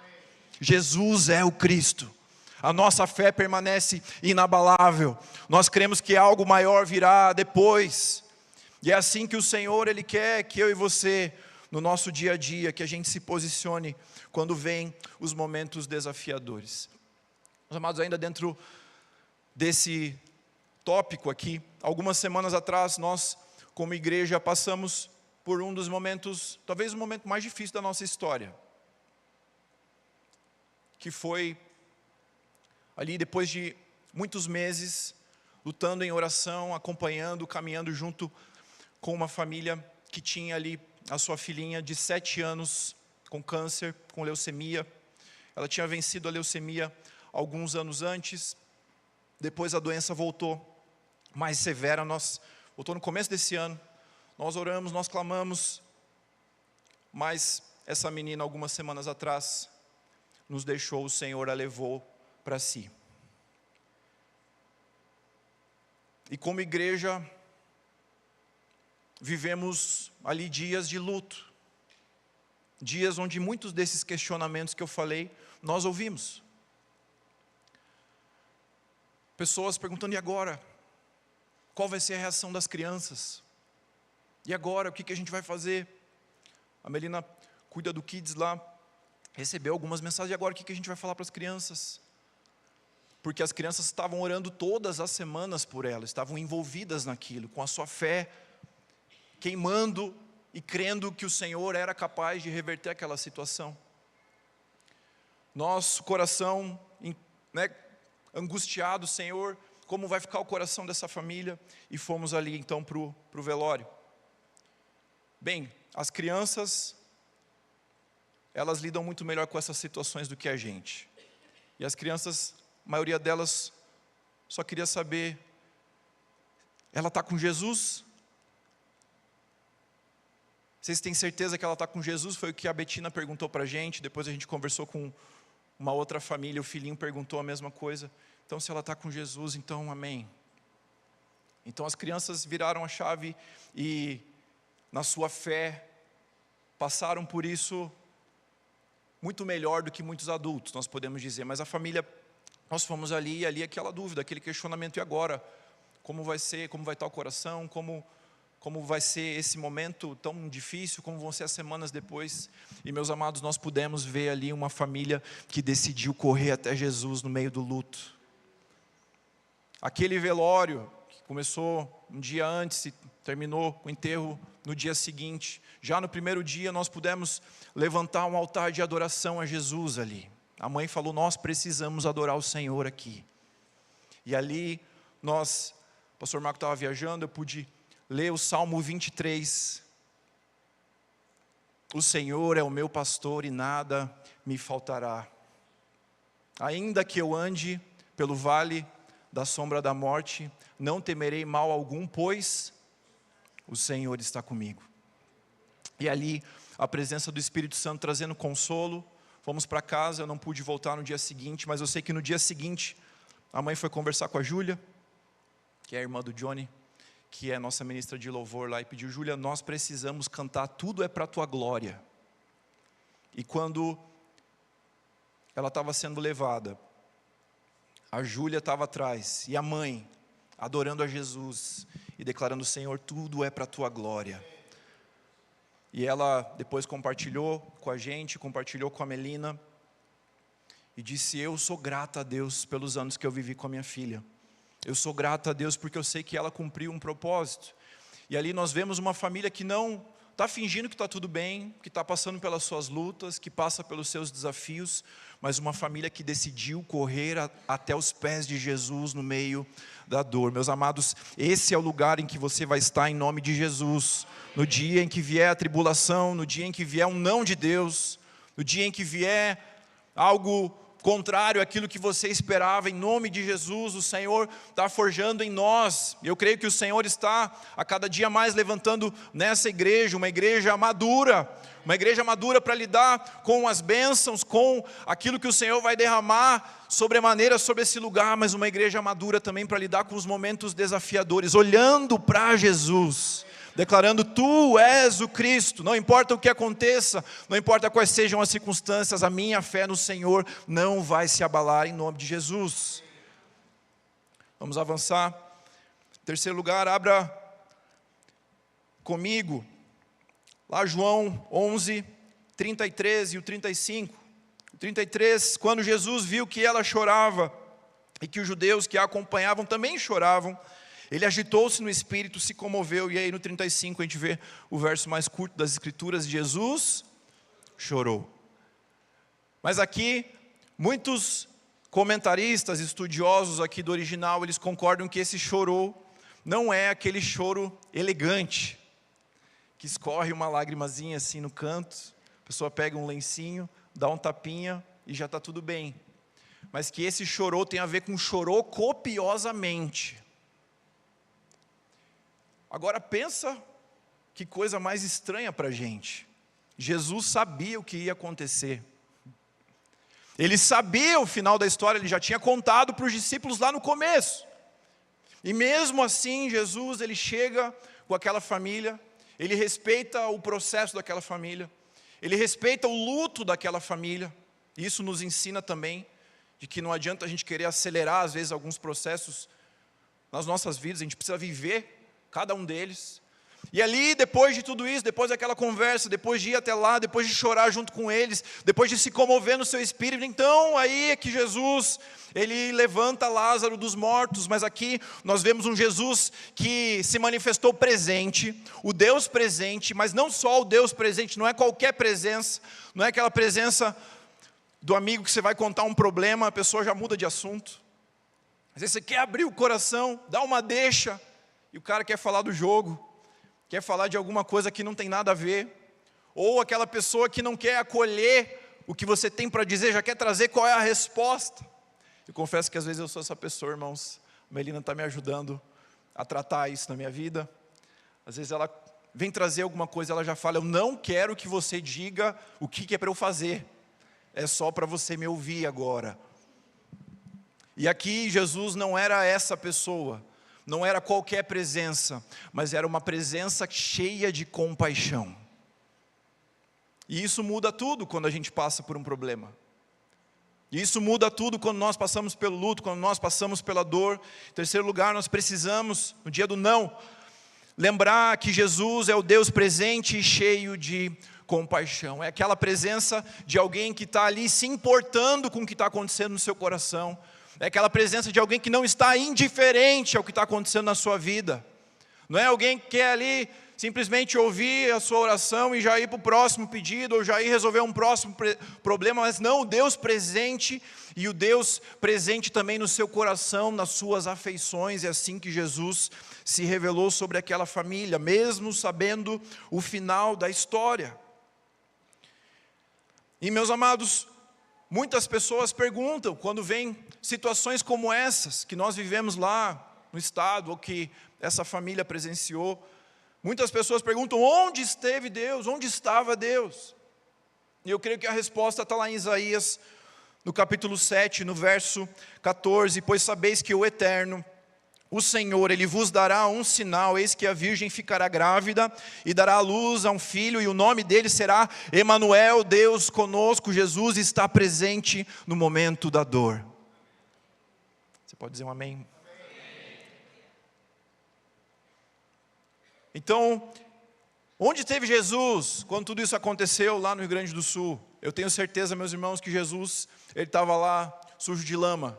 Jesus é o Cristo. A nossa fé permanece inabalável. Nós cremos que algo maior virá depois. E é assim que o Senhor, Ele quer que eu e você, no nosso dia a dia, que a gente se posicione quando vem os momentos desafiadores. Meus amados, ainda dentro desse tópico aqui, algumas semanas atrás, nós, como igreja, passamos por um dos momentos, talvez o momento mais difícil da nossa história, que foi ali depois de muitos meses, lutando em oração, acompanhando, caminhando junto com uma família que tinha ali a sua filhinha de 7 anos, com câncer, com leucemia. Ela tinha vencido a leucemia alguns anos antes. Depois a doença voltou mais severa. Voltou no começo desse ano. Nós oramos, nós clamamos. Mas essa menina, algumas semanas atrás, nos deixou. O Senhor a levou para si. E como igreja, vivemos ali dias de luto. Dias onde muitos desses questionamentos que eu falei, nós ouvimos. Pessoas perguntando: e agora? Qual vai ser a reação das crianças? E agora, o que a gente vai fazer? A Melina cuida do Kids lá, recebeu algumas mensagens: e agora, o que a gente vai falar para as crianças? Porque as crianças estavam orando todas as semanas por ela, estavam envolvidas naquilo, com a sua fé, queimando e crendo que o Senhor era capaz de reverter aquela situação. Nosso coração, angustiado: Senhor, como vai ficar o coração dessa família? E fomos ali então para o velório. Bem, as crianças, elas lidam muito melhor com essas situações do que a gente. E as crianças, a maioria delas, só queria saber, ela está com Jesus? Vocês têm certeza que ela está com Jesus? Foi o que a Betina perguntou para a gente, depois a gente conversou com uma outra família, o filhinho perguntou a mesma coisa. Então, se ela está com Jesus, então amém. Então as crianças viraram a chave e, na sua fé, passaram por isso muito melhor do que muitos adultos, nós podemos dizer. Mas a família, nós fomos ali, e ali aquela dúvida, aquele questionamento, e agora? Como vai ser, como vai estar o coração, como vai ser esse momento tão difícil, como vão ser as semanas depois. E meus amados, nós pudemos ver ali uma família que decidiu correr até Jesus no meio do luto. Aquele velório que começou um dia antes e terminou com o enterro no dia seguinte. Já no primeiro dia nós pudemos levantar um altar de adoração a Jesus ali. A mãe falou, nós precisamos adorar o Senhor aqui. E ali nós, o pastor Marco estava viajando, eu pude ler o Salmo 23. O Senhor é o meu pastor e nada me faltará. Ainda que eu ande pelo vale da sombra da morte, não temerei mal algum, pois o Senhor está comigo. E ali, a presença do Espírito Santo trazendo consolo. Fomos para casa, eu não pude voltar no dia seguinte, mas eu sei que no dia seguinte, a mãe foi conversar com a Júlia, que é a irmã do Johnny, que é a nossa ministra de louvor lá, e pediu, Júlia, nós precisamos cantar, tudo é para a tua glória. E quando ela estava sendo levada, a Júlia estava atrás, e a mãe, adorando a Jesus, e declarando, Senhor, tudo é para a tua glória. E ela depois compartilhou com a gente, compartilhou com a Melina, e disse, eu sou grata a Deus pelos anos que eu vivi com a minha filha. Eu sou grata a Deus porque eu sei que ela cumpriu um propósito. E ali nós vemos uma família que não está fingindo que está tudo bem, que está passando pelas suas lutas, que passa pelos seus desafios, mas uma família que decidiu correr até os pés de Jesus no meio da dor. Meus amados, esse é o lugar em que você vai estar em nome de Jesus. No dia em que vier a tribulação, no dia em que vier um não de Deus, no dia em que vier algo contrário àquilo que você esperava, em nome de Jesus, o Senhor está forjando em nós. Eu creio que o Senhor está a cada dia mais levantando nessa igreja, uma igreja madura para lidar com as bênçãos, com aquilo que o Senhor vai derramar sobremaneira sobre esse lugar, mas uma igreja madura também para lidar com os momentos desafiadores, olhando para Jesus, declarando, tu és o Cristo, não importa o que aconteça, não importa quais sejam as circunstâncias, a minha fé no Senhor não vai se abalar em nome de Jesus. Vamos avançar. Terceiro lugar, abra comigo, lá João 11, 33 e o 35. O 33, quando Jesus viu que ela chorava, e que os judeus que a acompanhavam também choravam, ele agitou-se no espírito, se comoveu, e aí no 35 a gente vê o verso mais curto das escrituras, Jesus chorou. Mas aqui, muitos comentaristas, estudiosos aqui do original, eles concordam que esse chorou não é aquele choro elegante, que escorre uma lagrimazinha assim no canto, a pessoa pega um lencinho, dá um tapinha e já está tudo bem. Mas que esse chorou tem a ver com chorou copiosamente. Agora pensa que coisa mais estranha para a gente. Jesus sabia o que ia acontecer. Ele sabia o final da história, ele já tinha contado para os discípulos lá no começo. E mesmo assim, Jesus, ele chega com aquela família, ele respeita o processo daquela família, ele respeita o luto daquela família. Isso nos ensina também, de que não adianta a gente querer acelerar, às vezes, alguns processos nas nossas vidas, a gente precisa viver cada um deles. E ali, depois de tudo isso, depois daquela conversa, depois de ir até lá, depois de chorar junto com eles, depois de se comover no seu espírito, então aí é que Jesus, ele levanta Lázaro dos mortos. Mas aqui nós vemos um Jesus que se manifestou presente, o Deus presente, mas não só o Deus presente, não é qualquer presença, não é aquela presença do amigo que você vai contar um problema, a pessoa já muda de assunto. Às vezes você quer abrir o coração, dá uma deixa, e o cara quer falar do jogo, quer falar de alguma coisa que não tem nada a ver, ou aquela pessoa que não quer acolher o que você tem para dizer, já quer trazer qual é a resposta. Eu confesso que às vezes eu sou essa pessoa, irmãos. A Melina está me ajudando a tratar isso na minha vida. Às vezes ela vem trazer alguma coisa, ela já fala, eu não quero que você diga o que é para eu fazer. É só para você me ouvir agora. E aqui Jesus não era essa pessoa, não era qualquer presença, mas era uma presença cheia de compaixão. E isso muda tudo quando a gente passa por um problema. E isso muda tudo quando nós passamos pelo luto, quando nós passamos pela dor. Em terceiro lugar, nós precisamos, no dia do não, lembrar que Jesus é o Deus presente e cheio de compaixão. É aquela presença de alguém que está ali se importando com o que está acontecendo no seu coração. É aquela presença de alguém que não está indiferente ao que está acontecendo na sua vida. Não é alguém que quer ali simplesmente ouvir a sua oração e já ir para o próximo pedido, ou já ir resolver um próximo problema, mas não, o Deus presente, e o Deus presente também no seu coração, nas suas afeições. É assim que Jesus se revelou sobre aquela família, mesmo sabendo o final da história. E meus amados, muitas pessoas perguntam, quando vem situações como essas, que nós vivemos lá no estado, ou que essa família presenciou, muitas pessoas perguntam, onde esteve Deus? Onde estava Deus? E eu creio que a resposta está lá em Isaías, no capítulo 7, no verso 14, pois sabeis que o Eterno, o Senhor, Ele vos dará um sinal, eis que a virgem ficará grávida, e dará à luz a um filho, e o nome dele será Emanuel, Deus conosco. Jesus está presente no momento da dor. Você pode dizer um amém? Então, onde esteve Jesus quando tudo isso aconteceu lá no Rio Grande do Sul? Eu tenho certeza, meus irmãos, que Jesus, ele estava lá sujo de lama.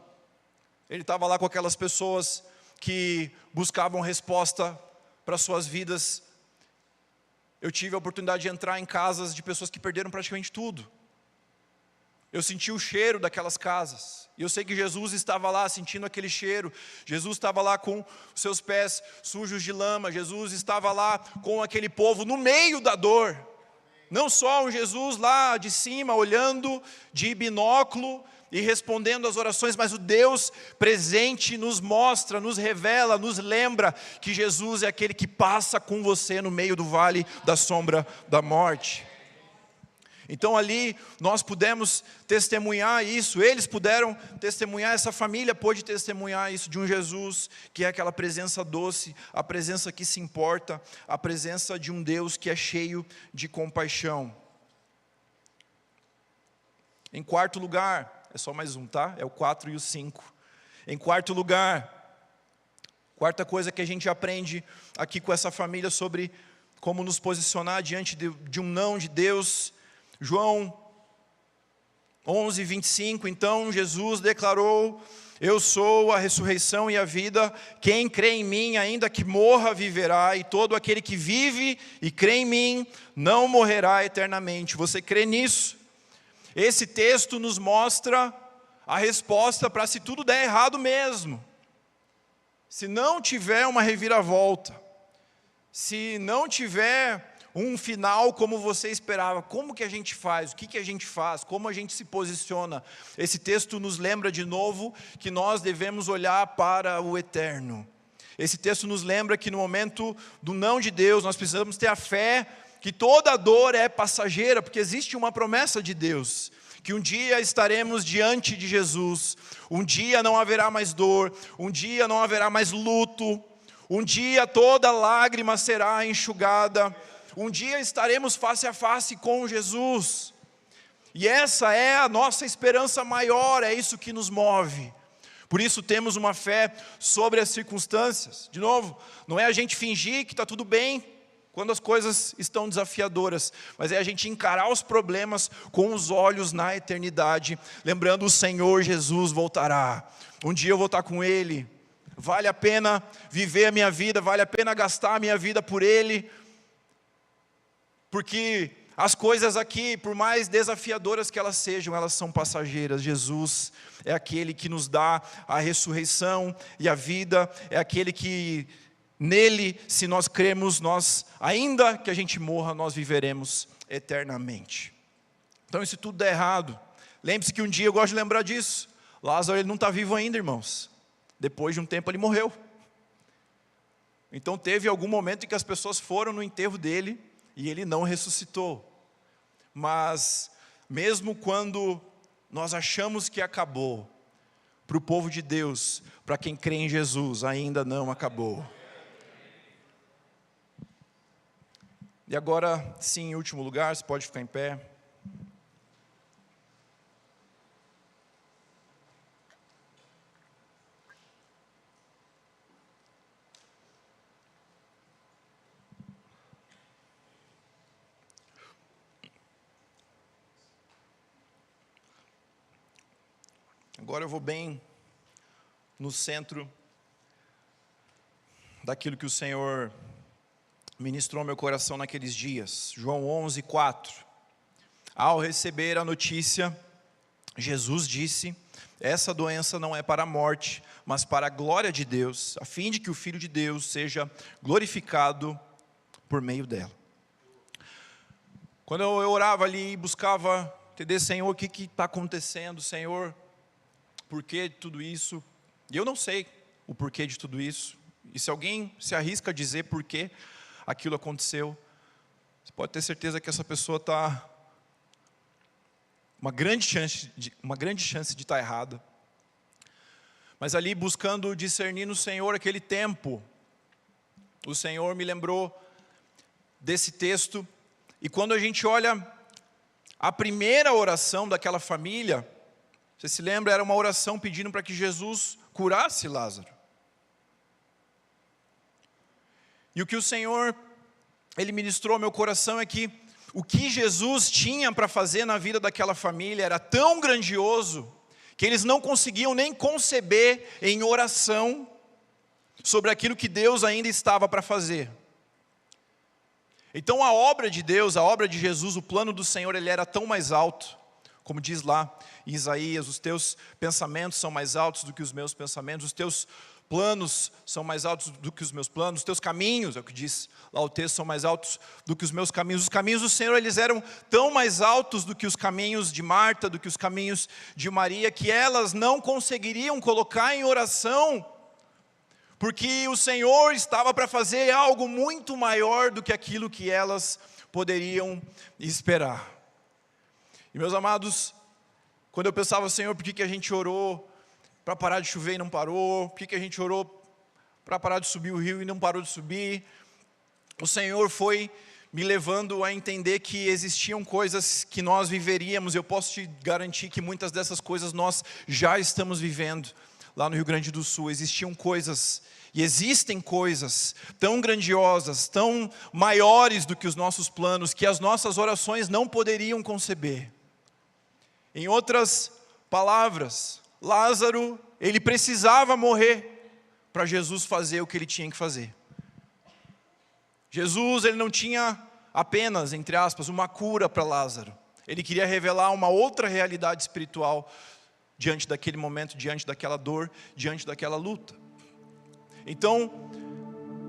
Ele estava lá com aquelas pessoas que buscavam resposta para suas vidas. Eu tive a oportunidade de entrar em casas de pessoas que perderam praticamente tudo. Eu senti o cheiro daquelas casas, e eu sei que Jesus estava lá sentindo aquele cheiro. Jesus estava lá com os seus pés sujos de lama. Jesus estava lá com aquele povo no meio da dor. Não só um Jesus lá de cima, olhando de binóculo e respondendo às orações, mas o Deus presente nos mostra, nos revela, nos lembra que Jesus é aquele que passa com você no meio do vale da sombra da morte. Então ali nós pudemos testemunhar isso, eles puderam testemunhar, essa família pôde testemunhar isso de um Jesus que é aquela presença doce, a presença que se importa, a presença de um Deus que é cheio de compaixão. Em quarto lugar, é só mais um, tá? É o 4 e o 5. Em quarto lugar, quarta coisa que a gente aprende aqui com essa família sobre como nos posicionar diante de um não de Deus. João 11, 25, então Jesus declarou, eu sou a ressurreição e a vida, quem crê em mim, ainda que morra, viverá, e todo aquele que vive e crê em mim, não morrerá eternamente. Você crê nisso? Esse texto nos mostra a resposta para se tudo der errado mesmo. Se não tiver uma reviravolta, se não tiver um final como você esperava, como que a gente faz? O que a gente faz? Como a gente se posiciona? Esse texto nos lembra de novo que nós devemos olhar para o eterno. Esse texto nos lembra que no momento do não de Deus, nós precisamos ter a fé que toda dor é passageira, porque existe uma promessa de Deus, que um dia estaremos diante de Jesus, um dia não haverá mais dor, um dia não haverá mais luto, um dia toda lágrima será enxugada, um dia estaremos face a face com Jesus, e essa é a nossa esperança maior, é isso que nos move. Por isso temos uma fé sobre as circunstâncias. De novo, não é a gente fingir que está tudo bem quando as coisas estão desafiadoras, mas é a gente encarar os problemas com os olhos na eternidade, lembrando o Senhor Jesus voltará, um dia eu vou estar com Ele, vale a pena viver a minha vida, vale a pena gastar a minha vida por Ele, porque as coisas aqui, por mais desafiadoras que elas sejam, elas são passageiras. Jesus é aquele que nos dá a ressurreição e a vida, é aquele que nele, se nós cremos, nós, ainda que a gente morra, nós viveremos eternamente. Então, se tudo der errado, lembre-se que um dia, eu gosto de lembrar disso, Lázaro, ele não está vivo ainda, irmãos. Depois de um tempo ele morreu. Então teve algum momento em que as pessoas foram no enterro dele e ele não ressuscitou. Mas mesmo quando nós achamos que acabou, para o povo de Deus, para quem crê em Jesus, ainda não acabou. E agora, sim, em último lugar, você pode ficar em pé. Agora eu vou bem no centro daquilo que o Senhor ministrou ao meu coração naqueles dias. João 11:4. Ao receber a notícia, Jesus disse: essa doença não é para a morte, mas para a glória de Deus, a fim de que o Filho de Deus seja glorificado por meio dela. Quando eu orava ali e buscava entender, Senhor, o que está acontecendo, Senhor, por que de tudo isso? E eu não sei o porquê de tudo isso. E se alguém se arrisca a dizer por que aquilo aconteceu, você pode ter certeza que essa pessoa está uma grande chance de estar errada. Mas ali buscando discernir no Senhor aquele tempo, o Senhor me lembrou desse texto. E quando a gente olha a primeira oração daquela família, você se lembra, era uma oração pedindo para que Jesus curasse Lázaro. E o que o Senhor, Ele ministrou ao meu coração é que o que Jesus tinha para fazer na vida daquela família era tão grandioso, que eles não conseguiam nem conceber em oração sobre aquilo que Deus ainda estava para fazer. Então a obra de Deus, a obra de Jesus, o plano do Senhor, ele era tão mais alto, como diz lá em Isaías, os teus pensamentos são mais altos do que os meus pensamentos, os teus planos são mais altos do que os meus planos, os teus caminhos, é o que diz lá o texto, são mais altos do que os meus caminhos. Os caminhos do Senhor, eles eram tão mais altos do que os caminhos de Marta, do que os caminhos de Maria, que elas não conseguiriam colocar em oração, porque o Senhor estava para fazer algo muito maior do que aquilo que elas poderiam esperar. E meus amados, quando eu pensava, Senhor, por que a gente orou para parar de chover e não parou? Por que a gente orou para parar de subir o rio e não parou de subir? O Senhor foi me levando a entender que existiam coisas que nós viveríamos. Eu posso te garantir que muitas dessas coisas nós já estamos vivendo lá no Rio Grande do Sul. Existiam coisas e existem coisas tão grandiosas, tão maiores do que os nossos planos, que as nossas orações não poderiam conceber. Em outras palavras, Lázaro, ele precisava morrer para Jesus fazer o que ele tinha que fazer. Jesus, ele não tinha apenas, entre aspas, uma cura para Lázaro. Ele queria revelar uma outra realidade espiritual diante daquele momento, diante daquela dor, diante daquela luta. Então,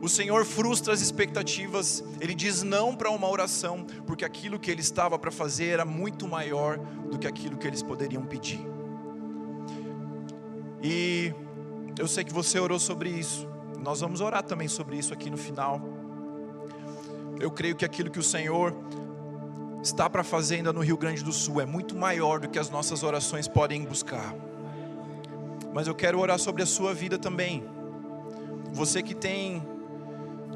o Senhor frustra as expectativas, Ele diz não para uma oração, porque aquilo que Ele estava para fazer era muito maior do que aquilo que eles poderiam pedir. E eu sei que você orou sobre isso, nós vamos orar também sobre isso aqui no final. Eu creio que aquilo que o Senhor está para fazer ainda no Rio Grande do Sul é muito maior do que as nossas orações podem buscar. Mas eu quero orar sobre a sua vida também. Você que tem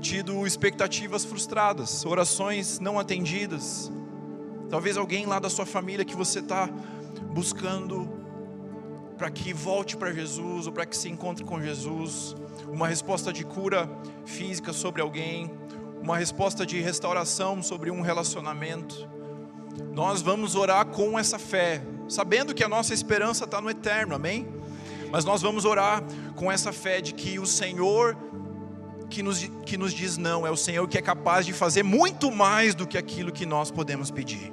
tido expectativas frustradas, orações não atendidas, talvez alguém lá da sua família que você está buscando para que volte para Jesus, ou para que se encontre com Jesus, uma resposta de cura física sobre alguém, uma resposta de restauração sobre um relacionamento. Nós vamos orar com essa fé, sabendo que a nossa esperança está no eterno, amém? Mas nós vamos orar com essa fé de que o Senhor que nos diz não, é o Senhor que é capaz de fazer muito mais do que aquilo que nós podemos pedir.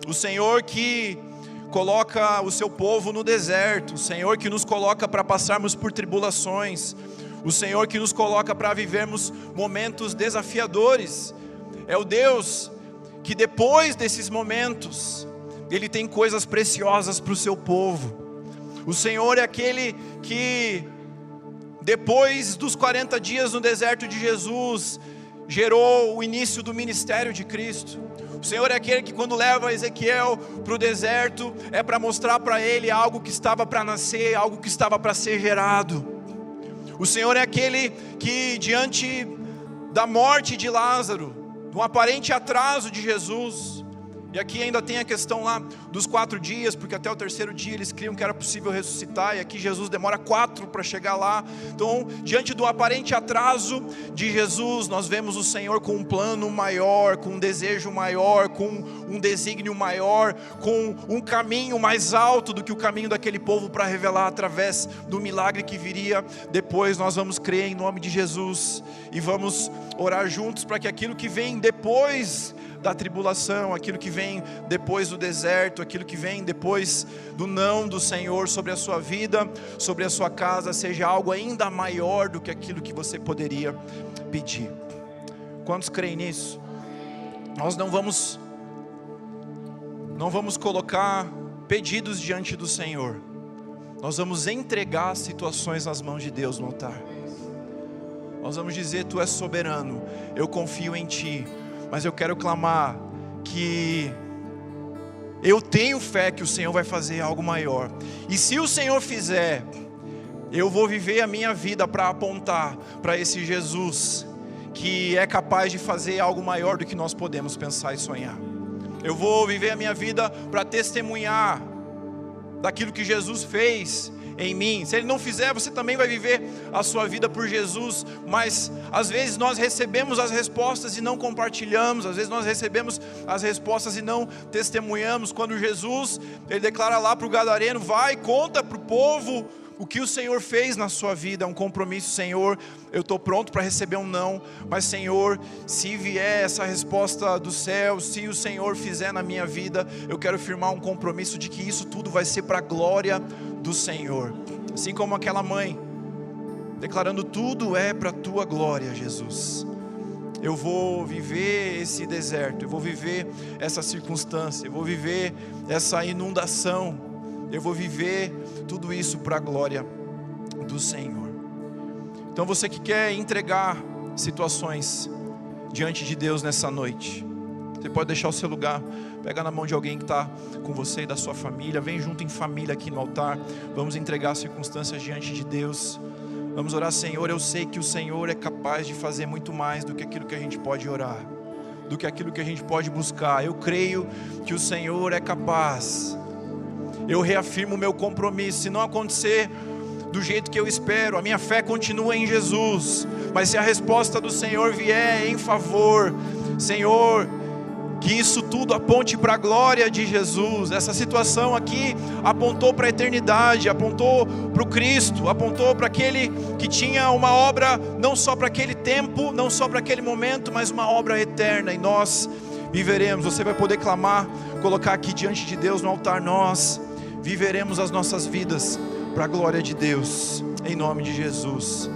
O Senhor que coloca o seu povo no deserto, o Senhor que nos coloca para passarmos por tribulações, o Senhor que nos coloca para vivermos momentos desafiadores, é o Deus que depois desses momentos, Ele tem coisas preciosas para o seu povo. O Senhor é aquele que, depois dos 40 dias no deserto de Jesus, gerou o início do ministério de Cristo. O Senhor é aquele que, quando leva Ezequiel para o deserto, é para mostrar para ele algo que estava para nascer, algo que estava para ser gerado. O Senhor é aquele que, diante da morte de Lázaro, do aparente atraso de Jesus, e aqui ainda tem a questão lá dos 4 dias, porque até o 3º dia eles criam que era possível ressuscitar, e aqui Jesus demora 4 para chegar lá. Então, diante do aparente atraso de Jesus, nós vemos o Senhor com um plano maior, com um desejo maior, com um desígnio maior, com um caminho mais alto do que o caminho daquele povo para revelar através do milagre que viria depois. Nós vamos crer em nome de Jesus e vamos orar juntos para que aquilo que vem depois da tribulação, aquilo que vem depois do deserto, aquilo que vem depois do não do Senhor sobre a sua vida, sobre a sua casa, seja algo ainda maior do que aquilo que você poderia pedir. Quantos creem nisso? Nós não vamos colocar pedidos diante do Senhor, nós vamos entregar situações nas mãos de Deus no altar. Nós vamos dizer: Tu és soberano, eu confio em Ti, mas eu quero clamar que eu tenho fé que o Senhor vai fazer algo maior. E se o Senhor fizer, eu vou viver a minha vida para apontar para esse Jesus que é capaz de fazer algo maior do que nós podemos pensar e sonhar. Eu vou viver a minha vida para testemunhar daquilo que Jesus fez em mim. Se Ele não fizer, você também vai viver a sua vida por Jesus. Mas às vezes nós recebemos as respostas e não compartilhamos. Às vezes nós recebemos as respostas e não testemunhamos. Quando Jesus, Ele declara lá para o gadareno: vai, conta para o povo o que o Senhor fez na sua vida. É um compromisso: Senhor, eu estou pronto para receber um não, mas Senhor, se vier essa resposta do céu, se o Senhor fizer na minha vida, eu quero firmar um compromisso de que isso tudo vai ser para a glória do Senhor. Assim como aquela mãe declarando: tudo é para a tua glória, Jesus. Eu vou viver esse deserto, eu vou viver essa circunstância, eu vou viver essa inundação, eu vou viver tudo isso para a glória do Senhor. Então você que quer entregar situações diante de Deus nessa noite, você pode deixar o seu lugar, pega na mão de alguém que está com você e da sua família, vem junto em família aqui no altar, vamos entregar as circunstâncias diante de Deus, vamos orar. Senhor, eu sei que o Senhor é capaz de fazer muito mais do que aquilo que a gente pode orar, do que aquilo que a gente pode buscar. Eu creio que o Senhor é capaz. Eu reafirmo o meu compromisso. Se não acontecer do jeito que eu espero, a minha fé continua em Jesus, mas se a resposta do Senhor vier em favor, Senhor, que isso tudo aponte para a glória de Jesus. Essa situação aqui apontou para a eternidade, apontou para o Cristo, apontou para aquele que tinha uma obra não só para aquele tempo, não só para aquele momento, mas uma obra eterna, e nós viveremos. Você vai poder clamar, colocar aqui diante de Deus no altar: nós viveremos as nossas vidas para a glória de Deus, em nome de Jesus.